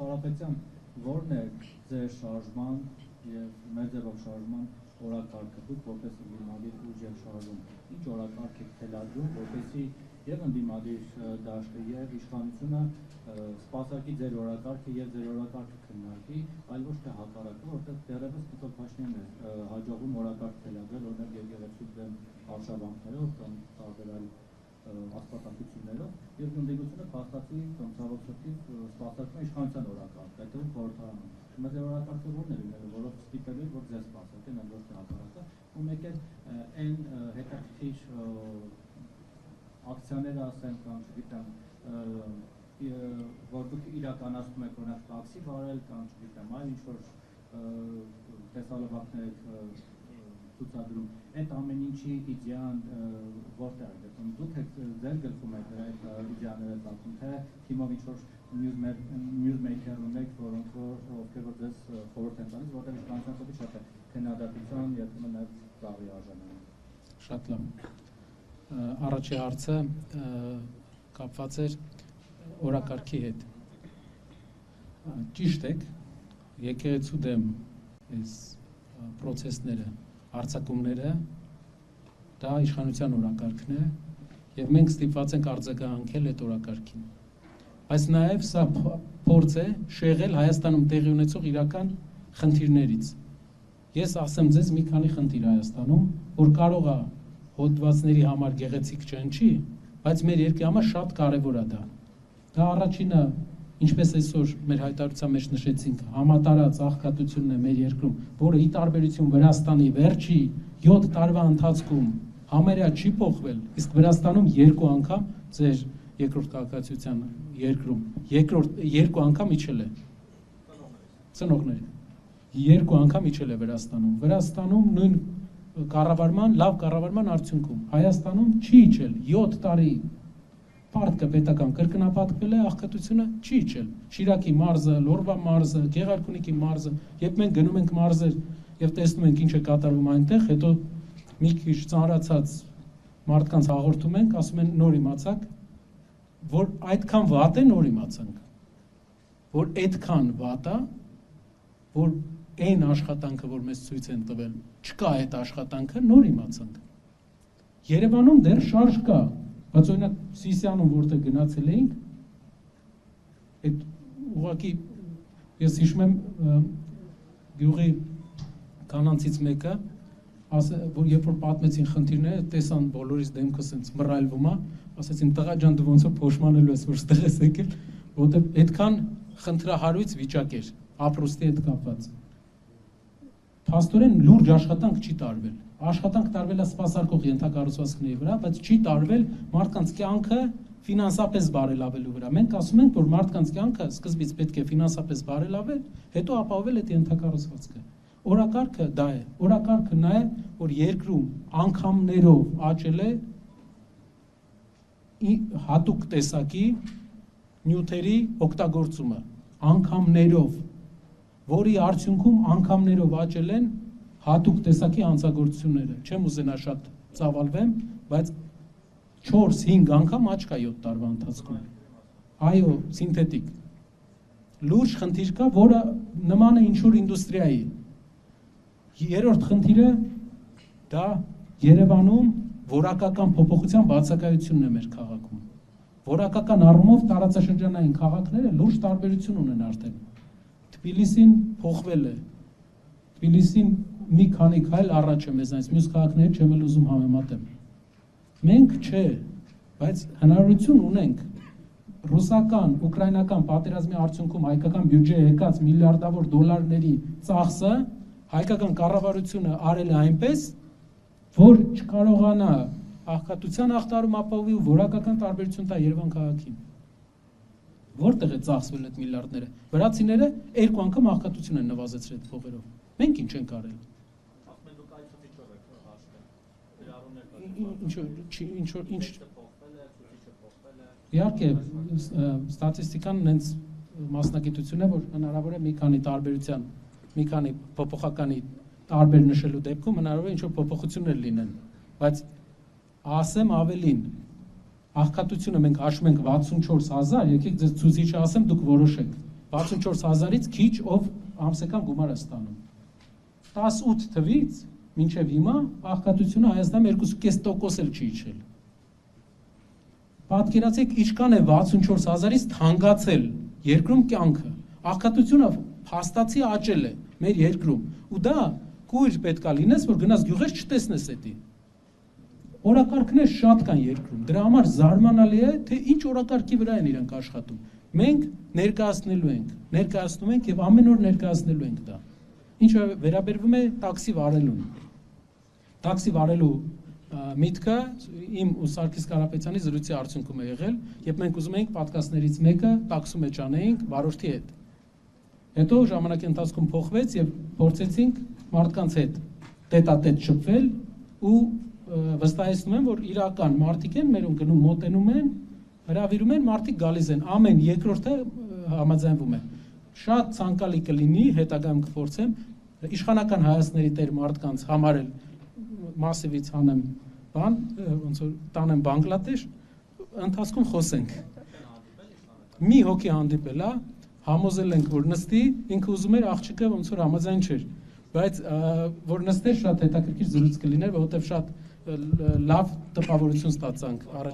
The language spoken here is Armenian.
Կարապետյան, որն է ձեր շարժման եւ մեր ձևով շարժման օրակարգը, դուք որպես ընդդիմադիր ուժ եւ շարժում, ինչ օրակարգ եք թելադրում, որպեսզի եւ ընդդիմադիր դաշտը եւ իշխանությունը սպասարկի ձեր օրակարգը եւ ձեր օրակարգը քննարկի, այլ ոչ թե հակառակը, որտեղ դեռևս Նիկոլ Փաշինյանն է հաջողվում օրակարգ թելադրել, օրինակ եկեղեցու դեմ արշավանքներով կամ տարբեր այլ աստվածատություններով, եւ ընդդիմությունը փաստացի կամ ցավոք սրտի սպասարկում է իշխանության օրակարգ, այդտեղ խորհրդարանում։ Հիմա ձեր օրակարգը ո՞րն է լինելու, որով ստիպելու եք, որ ձեզ սպասարկեն, այլ ոչ թե հակառակը, ու մեկ էլ այն հետաքրքիր ակցիաները ասեմ կամ չգիտեմ, որ դուք իրականացնում եք օրինակ տաքսի վարել կամ չգիտեմ, այլ ինչ-որ տեսալվակներ եք ցուցադրում, այդ ամեն ինչի իդեան որտեղ է գտնվում, դուք եք ձեր գլխում եք այդ իդեաները ծագում, թե թիմով ինչ-որ նյուզմեյքեր ունեք, ովքեր որ ձեզ խորհուրդ են տալիս, որտեղ իշխանության կողմից շատ է քննադատության եւ նաեւ ծաղրի արժանանում։ Շատ լավ։ Առաջի հարցը կապված էր օրակարգի հետ։ Ճիշտ եք, եկեղեցու դեմ այս պրոցեսները, արձակումները, դա իշխանության օրակարգն է եւ մենք ստիպված ենք արձագանքել այդ օրակարգին։ Բայց նաեւ սա փորձ է շեղել Հայաստանում տեղի ունեցող իրական խնդիրներից։ Ես ասեմ ձեզ մի քանի խնդիր Հայաստանում, որ կարող է հոդվածների համար գեղեցիկ չընչի, բայց մեր երկրի համար շատ կարևոր է դա։ Դա առաջինը, ինչպես այսօր մեր հայտարարության մեջ նշեցինք, համատարած աղքատությունն է մեր երկրում, որը ի տարբերություն Վրաստանի վերջի 7 տարվա ընթացքում համարյա չի փոխվել, իսկ Վրաստանում 2 անգամ ձեր երկրորդ քաղաքացիության երկրում, երկու անգամ իջել է։ Ծնողների։ 2 անգամ իջել է Վրաստանում նույն կառավարման, լավ կառավարման արդյունքում։ Հայաստանում չի իջել 7 տարի պարտքը պետական կրկնապատկվել է, աղքատությունը չի իջել։ Շիրակի մարզը, Լոռվա մարզը, Գեղարքունիքի մարզը, երբ մենք գնում ենք մարզեր եւ տեսնում ենք ինչ է կատարվում այնտեղ, հետո մի քիչ ծանրացած մարդկանց հաղորդում ենք, ասում են նոր իմացաք, որ այդքան վատ է, նոր իմացանք, որ այդքան վատ է, որ այն աշխատանքը, որ մեզ ցույց են տվել, չկա այդ աշխատանքը, նոր իմացանք։ Երևանում դեռ շարժ կա, բայց օրինակ Սիսիանում որտեղ գնացել էինք, այդ ուղղակի ես հիշում եմ գյուղի կանանցից մեկը, որ երբ որ պատմեցին խնդիրները, տեսան բոլորիս դեմքը սենց մռայլվում է, ասեցին տղա ջան դու ոնց որ փոշմանելու ես որ ստեղ ես եկել, որովհետև այդքան խնդրահարույց վիճակ էր, ապրուստի հետ կապված։ Փաստորեն լուրջ աշխատանք չի տարվել։ Աշխատանք տարվել է սպասարկող ենթակառուցվածքների վրա, բայց չի տարվել մարդկանց կյանքը ֆինանսապես բարելավելու վրա։ Մենք ասում ենք, որ մարդկանց կյանքը սկզբից պետք է ֆինանսապես բարելավել, հետո ապահովել այդ ենթակառուցվածքը։ Օրակարգը դա է։ Օրակարգը նա է, որ երկրում անգամներով աճել է հատուկ տեսակի նյութերի օգտագործումը, անգամներով, որի արդյունքում անգամներով աճել են հատուկ տեսակի հանցագործությունները։ Չեմ ուզենա շատ ծավալվեմ, բայց 4-5 անգամ աճ կա 7 տարվա ընթացքում։ Այո, սինթետիկ։ Լուրջ խնդիր կա, որը նման է ինչ-որ ինդուստրիայի։ Երրորդ խնդիրը դա Երևանում որակական փոփոխության բացակայությունն է մեր քաղաքում։ Որակական առումով տարածաշրջանային քաղաքները լուրջ տարբերություն ունեն արդեն։ Թբիլիսին փոխվել է։ Թբիլիսին մի քանի քայլ առաջ է մեզանից, մյուս քաղաքները չեմ էլ ուզում համեմատեմ։ Մենք չէ, բայց հնարավորություն ունենք ռուսական, ուկրաինական պատերազմի արդյունքում հայկական բյուջեը եկած միլիարդավոր դոլարների ծախսը հայկական կառավարությունը արել է այնպես, որ չկարողանա աղքատության ախտարում ապահովի ու որակական տարբերություն տա Երևան քաղաքին։ Որտեղ է ծախսվել այդ միլիարդները։ Վրացիները 2 անգամ աղքատություն են նվազեցրել այդ փողերով։ Մենք ինչ ենք արել։ Իհարկե, ստատիստիկան նենց մասնագիտություն է, որ հնարավոր է մի քանի տարբերության, մի քանի փոփոխականի տարբեր նշելու դեպքում հնարավոր է ինչ-որ փոփոխություններ լինեն, բայց ասեմ ավելին, աղքատությունը մենք հաշվում ենք 64,000, եկեք ձեզ ցուցիչը ասեմ, դուք որոշեք, 64,000-ից քիչ ով ամսական գումար է ստանում։ 18 թվից մինչև հիմա աղքատությունը Հայաստանում 2.5% էլ չի իջել։ Պատկերացեք, ինչքան է 64,000-ից թանկացել երկրում կյանքը։ Աղքատությունը փաստացի աճել է մեր երկրում, ու դա կույր պետք է լինես, որ գնաս գյուղեր չտեսնես էդի։ Օրակարգներ շատ կան երկրում, դրա համար զարմանալի է, թե ինչ օրակարգի վրա են իրենք աշխատում։ Մենք ներկայացնում ենք եւ ամեն օր ներկայացնելու ենք դա։ Ինչը վերաբերվում է տաքսի վարելուն։ Տաքսի վարելու միտքը իմ ու Սարգիս Կարապետյանի զրույցի արդյունքում է եղել, երբ մենք ուզում էինք պատկասներից մեկը տաքսում մեջ անեինք վարորդի հետ։ Հետո ժամանակի ընթացքում փոխվեց եւ փորձեցինք մարդկանց հետ տետատետ շփվել ու վստահեցնում եմ, որ իրական մարդիկ են մերուն գնում մոտենում են, հրավիրում են, մարդիկ գալիս են, ամեն երկրորդը համաձայնվում է։ Շատ ցանկալի կլինի, հետագայում կփորձեմ իշխանական հայացքների տեր մարդկանց համար էլ մասիվից հանեմ բան, ոնց որ տանեմ Բանգլադեշ, ընթացքում խոսենք։ Մի հոգի հանդիպել է, համոզել ենք, որ նստի, ինքը ուզում էր աղջիկը ոնց որ համաձայն չէր, բայց որ նստեր շատ հետաքրքիր զրույց կլիներ, որովհետև շատ լավ տպավորություն ստացանք առաջ